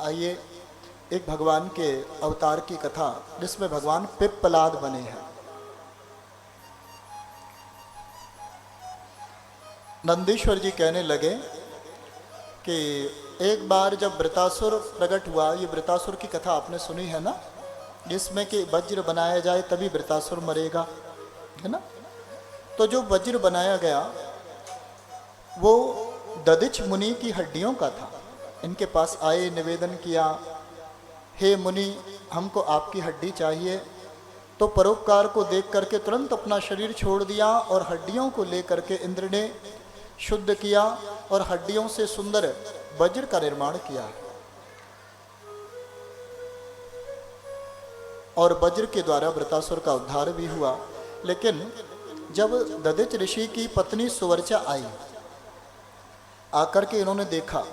आइए एक भगवान के अवतार की कथा जिसमें भगवान पिप्पलाद बने हैं। नंदीश्वर जी कहने लगे कि एक बार जब वृतासुर प्रकट हुआ, ये वृतासुर की कथा आपने सुनी है ना, जिसमें कि वज्र बनाया जाए तभी वृतासुर मरेगा, है ना। तो जो वज्र बनाया गया वो दधिच मुनि की हड्डियों का था। इनके पास आए, निवेदन किया, हे मुनि हमको आपकी हड्डी चाहिए। तो परोपकार को देख करके तुरंत अपना शरीर छोड़ दिया और हड्डियों को लेकर के इंद्र ने शुद्ध किया और हड्डियों से सुंदर वज्र का निर्माण किया और वज्र के द्वारा वृतासुर का उद्धार भी हुआ। लेकिन जब दधिच ऋषि की पत्नी सुवर्चा आई, आकर के इन्होंने देखा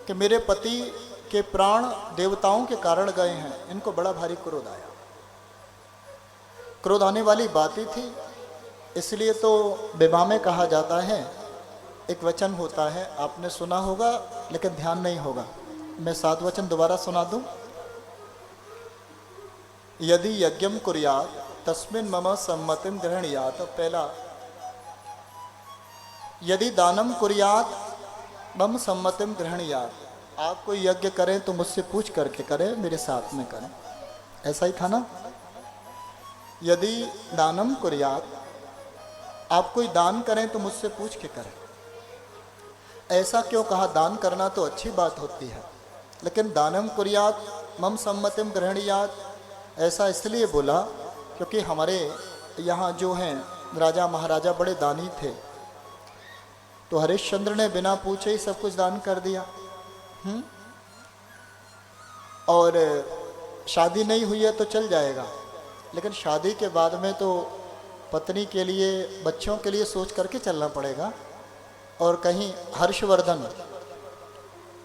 कि मेरे पति के प्राण देवताओं के कारण गए हैं, इनको बड़ा भारी क्रोध आया। क्रोध आने वाली बात ही थी, इसलिए तो विवाह में कहा जाता है, एक वचन होता है, आपने सुना होगा लेकिन ध्यान नहीं होगा, मैं 7 वचन दोबारा सुना दूं। यदि यज्ञम कुर्यात तस्मिन् मम सम्मतिम गृह्णात। पहला, यदि दानम कुर्यात मम सम्मतिम गृह्णात। आप कोई यज्ञ करें तो मुझसे पूछ करके करें, मेरे साथ में करें, ऐसा ही था ना। यदि दानम कुर्यात, आप कोई दान करें तो मुझसे पूछ के करें। ऐसा क्यों कहा? दान करना तो अच्छी बात होती है, लेकिन दानम कुर्यात मम सम्मतिम गृह्णात ऐसा इसलिए बोला क्योंकि हमारे यहाँ जो हैं राजा महाराजा बड़े दानी थे, तो हरिश्चंद्र ने बिना पूछे ही सब कुछ दान कर दिया। और शादी नहीं हुई है तो चल जाएगा, लेकिन शादी के बाद में तो पत्नी के लिए, बच्चों के लिए सोच करके चलना पड़ेगा। और कहीं हर्षवर्धन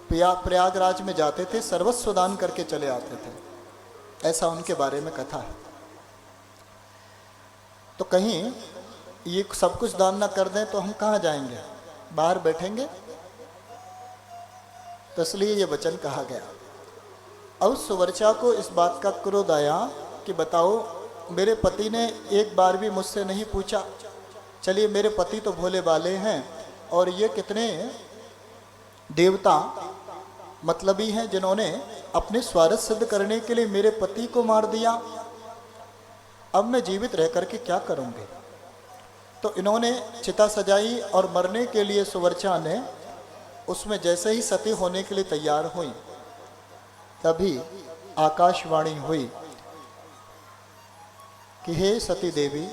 प्रयागराज में जाते थे, सर्वस्व दान करके चले आते थे, ऐसा उनके बारे में कथा है। तो कहीं ये सब कुछ दान ना कर दें तो हम कहाँ जाएंगे, बाहर बैठेंगे, तो इसलिए ये वचन कहा गया। अब सुवर्चा को इस बात का क्रोध आया कि बताओ मेरे पति ने एक बार भी मुझसे नहीं पूछा। चलिए मेरे पति तो भोले भाले हैं और ये कितने देवता मतलबी हैं जिन्होंने अपने स्वार्थ सिद्ध करने के लिए मेरे पति को मार दिया। अब मैं जीवित रह करके क्या करूँगी? तो इन्होंने चिता सजाई और मरने के लिए सुवर्चा ने उसमें जैसे ही सती होने के लिए तैयार हुई, तभी आकाशवाणी हुई कि हे सती देवी,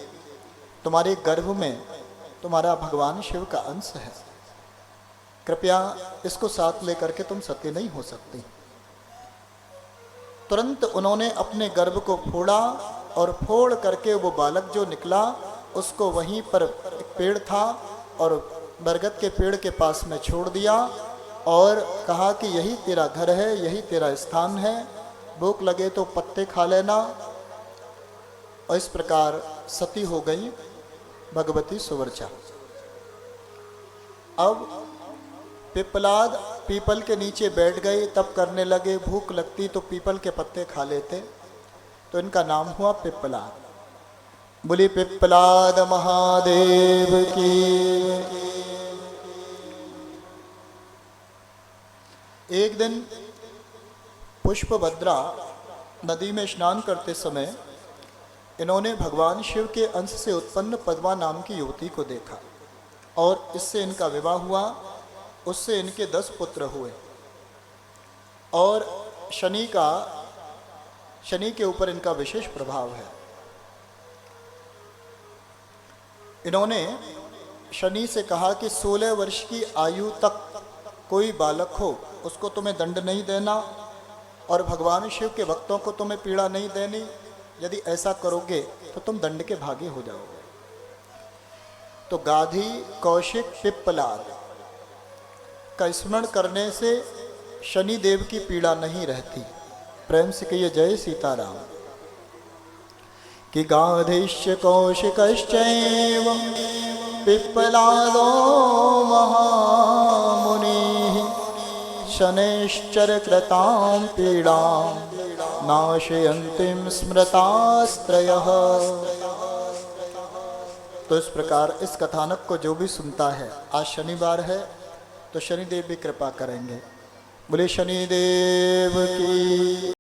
तुम्हारे गर्भ में तुम्हारा भगवान शिव का अंश है, कृपया इसको साथ लेकर के तुम सती नहीं हो सकती। तुरंत उन्होंने अपने गर्भ को फोड़ा और फोड़ करके वो बालक जो निकला उसको वहीं पर एक पेड़ था और बरगद के पेड़ के पास में छोड़ दिया और कहा कि यही तेरा घर है, यही तेरा स्थान है, भूख लगे तो पत्ते खा लेना। और इस प्रकार सती हो गई भगवती सुवर्चा। अब पिप्पलाद पीपल के नीचे बैठ गए, तब करने लगे, भूख लगती तो पीपल के पत्ते खा लेते, तो इनका नाम हुआ पिप्पलाद। बोली पिप्पलाद महादेव की। एक दिन पुष्पभद्रा नदी में स्नान करते समय इन्होंने भगवान शिव के अंश से उत्पन्न पद्मा नाम की युवती को देखा और इससे इनका विवाह हुआ। उससे इनके 10 पुत्र हुए और शनि के ऊपर इनका विशेष प्रभाव है। इन्होंने शनि से कहा कि 16 वर्ष की आयु तक कोई बालक हो उसको तुम्हें दंड नहीं देना और भगवान शिव के भक्तों को तुम्हें पीड़ा नहीं देनी। यदि ऐसा करोगे तो तुम दंड के भागी हो जाओगे। तो गाधी, कौशिक, पिप्पलाद का स्मरण करने से शनि देव की पीड़ा नहीं रहती। प्रेम से कहिए जय सीताराम। कि गाधिश्च कौशिकश्चैव पिप्पलादो महामुनिः शनैश्चर कृतां पीडां नाशयन्तीं स्मृतास्त्रयः। तो इस प्रकार इस कथानक को जो भी सुनता है, आज शनिवार है तो शनिदेव भी कृपा करेंगे। बोले शनिदेव की।